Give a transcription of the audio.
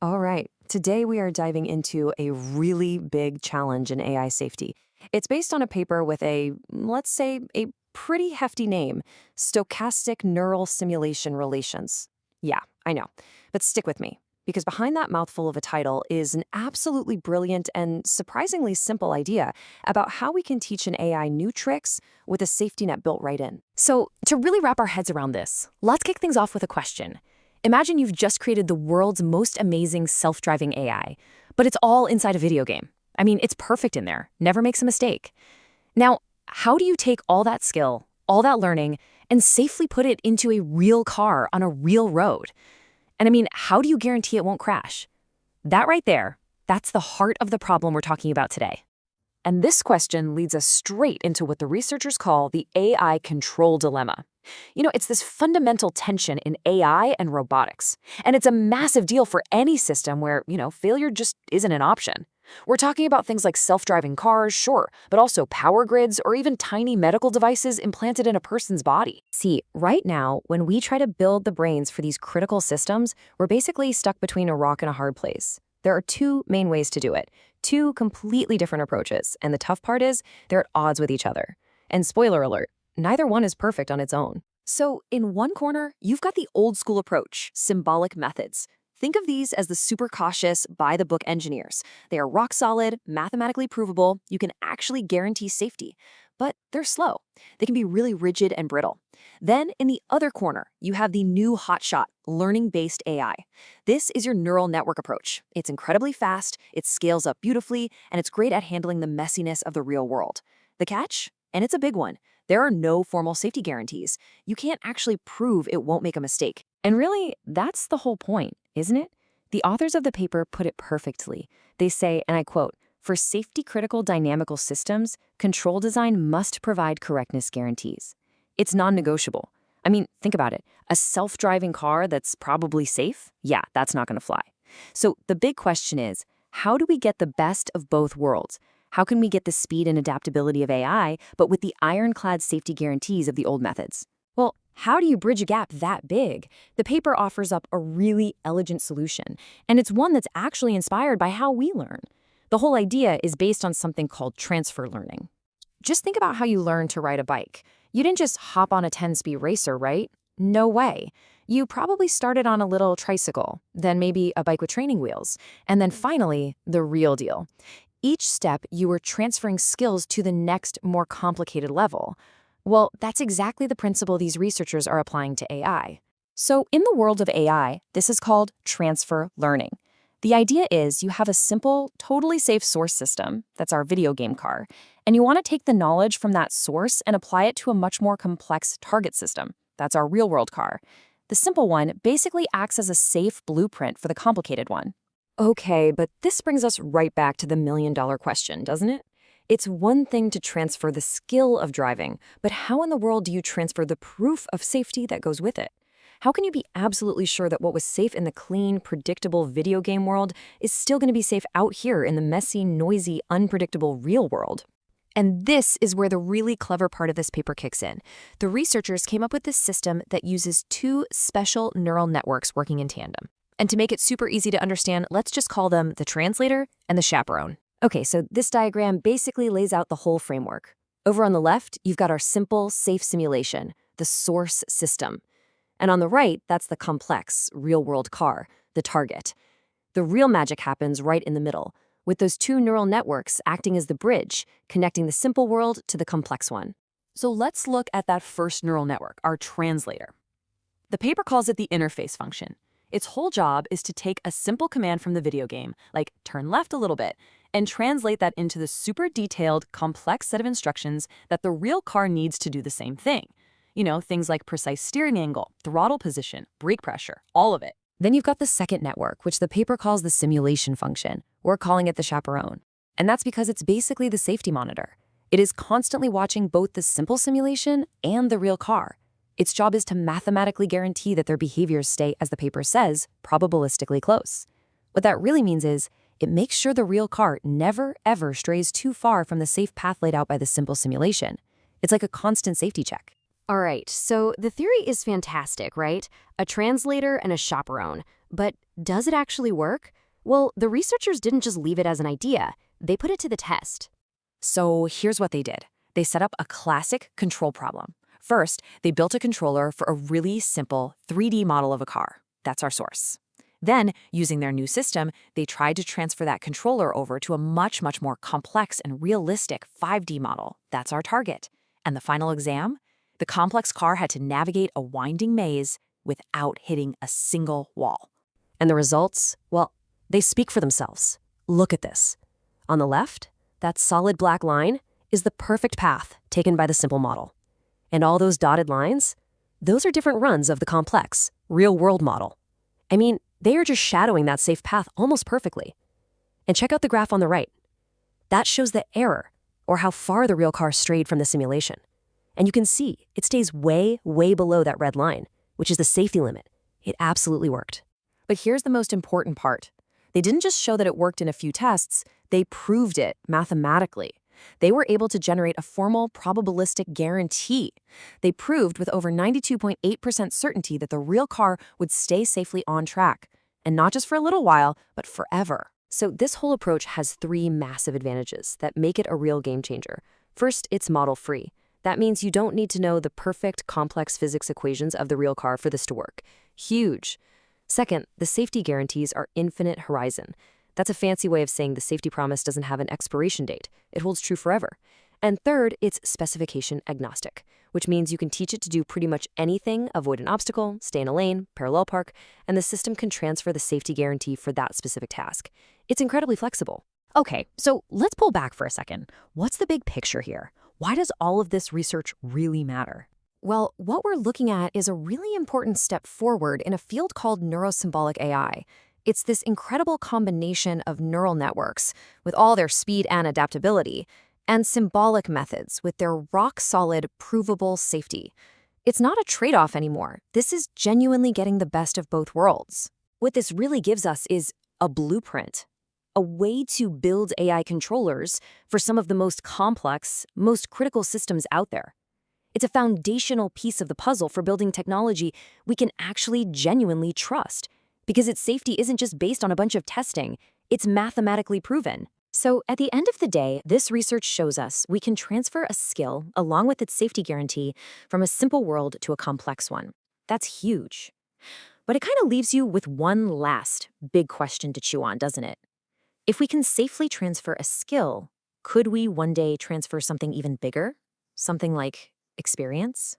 All right, today we are diving into a really big challenge in AI safety. It's based on a paper with let's say, a pretty hefty name, Stochastic Neural Simulation Relations. Yeah, I know, but stick with me, because behind that mouthful of a title is an absolutely brilliant and surprisingly simple idea about how we can teach an AI new tricks with a safety net built right in. So, to really wrap our heads around this, let's kick things off with a question. Imagine you've just created the world's most amazing self-driving AI, but it's all inside a video game. I mean, it's perfect in there, never makes a mistake. Now, how do you take all that skill, all that learning, and safely put it into a real car on a real road? And I mean, how do you guarantee it won't crash? That right there, that's the heart of the problem we're talking about today. And this question leads us straight into what the researchers call the AI control dilemma. It's this fundamental tension in AI and robotics. And it's a massive deal for any system where, failure just isn't an option. We're talking about things like self-driving cars, sure, but also power grids or even tiny medical devices implanted in a person's body. See, right now, when we try to build the brains for these critical systems, we're basically stuck between a rock and a hard place. There are two main ways to do it, two completely different approaches, and the tough part is they're at odds with each other. And spoiler alert, neither one is perfect on its own. So, in one corner, you've got the old school approach, symbolic methods. Think of these as the super cautious, by-the-book engineers. They are rock solid, mathematically provable, you can actually guarantee safety. But they're slow. They can be really rigid and brittle. Then, in the other corner, you have the new hotshot, learning-based AI. This is your neural network approach. It's incredibly fast, it scales up beautifully, and it's great at handling the messiness of the real world. The catch? And it's a big one. There are no formal safety guarantees. You can't actually prove it won't make a mistake. And really, that's the whole point, isn't it? The authors of the paper put it perfectly. They say, and I quote, "For safety-critical dynamical systems, control design must provide correctness guarantees." It's non-negotiable. I mean, think about it. A self-driving car that's probably safe? Yeah, that's not going to fly. So the big question is, how do we get the best of both worlds? How can we get the speed and adaptability of AI, but with the ironclad safety guarantees of the old methods? Well, how do you bridge a gap that big? The paper offers up a really elegant solution, and it's one that's actually inspired by how we learn. The whole idea is based on something called transfer learning. Just think about how you learn to ride a bike. You didn't just hop on a 10-speed racer, right? No way. You probably started on a little tricycle, then maybe a bike with training wheels, and then finally, the real deal. Each step, you were transferring skills to the next, more complicated level. Well, that's exactly the principle these researchers are applying to AI. So in the world of AI, this is called transfer learning. The idea is you have a simple, totally safe source system, that's our video game car, and you want to take the knowledge from that source and apply it to a much more complex target system, that's our real-world car. The simple one basically acts as a safe blueprint for the complicated one. Okay, but this brings us right back to the million-dollar question, doesn't it? It's one thing to transfer the skill of driving, but how in the world do you transfer the proof of safety that goes with it? How can you be absolutely sure that what was safe in the clean, predictable video game world is still going to be safe out here in the messy, noisy, unpredictable real world? And this is where the really clever part of this paper kicks in. The researchers came up with this system that uses two special neural networks working in tandem. And to make it super easy to understand, let's just call them the translator and the chaperone. Okay, so this diagram basically lays out the whole framework. Over on the left, you've got our simple, safe simulation, the source system. And on the right, that's the complex, real-world car, the target. The real magic happens right in the middle, with those two neural networks acting as the bridge, connecting the simple world to the complex one. So let's look at that first neural network, our translator. The paper calls it the interface function. Its whole job is to take a simple command from the video game, like turn left a little bit, and translate that into the super detailed, complex set of instructions that the real car needs to do the same thing. Things like precise steering angle, throttle position, brake pressure, all of it. Then you've got the second network, which the paper calls the simulation function. We're calling it the chaperone. And that's because it's basically the safety monitor. It is constantly watching both the simple simulation and the real car. Its job is to mathematically guarantee that their behaviors stay, as the paper says, probabilistically close. What that really means is it makes sure the real car never, ever strays too far from the safe path laid out by the simple simulation. It's like a constant safety check. All right, so the theory is fantastic, right? A translator and a chaperone. But does it actually work? Well, the researchers didn't just leave it as an idea. They put it to the test. So here's what they did. They set up a classic control problem. First, they built a controller for a really simple 3D model of a car. That's our source. Then, using their new system, they tried to transfer that controller over to a much more complex and realistic 5D model. That's our target. And the final exam? The complex car had to navigate a winding maze without hitting a single wall. And the results? Well, they speak for themselves. Look at this. On the left, that solid black line is the perfect path taken by the simple model. And all those dotted lines? Those are different runs of the complex, real-world model. I mean, they are just shadowing that safe path almost perfectly. And check out the graph on the right. That shows the error, or how far the real car strayed from the simulation. And you can see it stays way below that red line, which is the safety limit. It absolutely worked. But here's the most important part. They didn't just show that it worked in a few tests, they proved it mathematically. They were able to generate a formal probabilistic guarantee. They proved with over 92.8% certainty that the real car would stay safely on track. And not just for a little while, but forever. So this whole approach has three massive advantages that make it a real game changer. First, it's model-free. That means you don't need to know the perfect complex physics equations of the real car for this to work. Huge. Second, the safety guarantees are infinite horizon. That's a fancy way of saying the safety promise doesn't have an expiration date. It holds true forever. And third, it's specification agnostic, which means you can teach it to do pretty much anything, avoid an obstacle, stay in a lane, parallel park, and the system can transfer the safety guarantee for that specific task. It's incredibly flexible. Okay, so let's pull back for a second. What's the big picture here? Why does all of this research really matter? Well, what we're looking at is a really important step forward in a field called neurosymbolic AI. It's this incredible combination of neural networks, with all their speed and adaptability, and symbolic methods with their rock-solid, provable safety. It's not a trade-off anymore. This is genuinely getting the best of both worlds. What this really gives us is a blueprint, a way to build AI controllers for some of the most complex, most critical systems out there. It's a foundational piece of the puzzle for building technology we can actually genuinely trust, because its safety isn't just based on a bunch of testing, it's mathematically proven. So at the end of the day, this research shows us we can transfer a skill, along with its safety guarantee, from a simple world to a complex one. That's huge. But it kind of leaves you with one last big question to chew on, doesn't it? If we can safely transfer a skill, could we one day transfer something even bigger? Something like experience?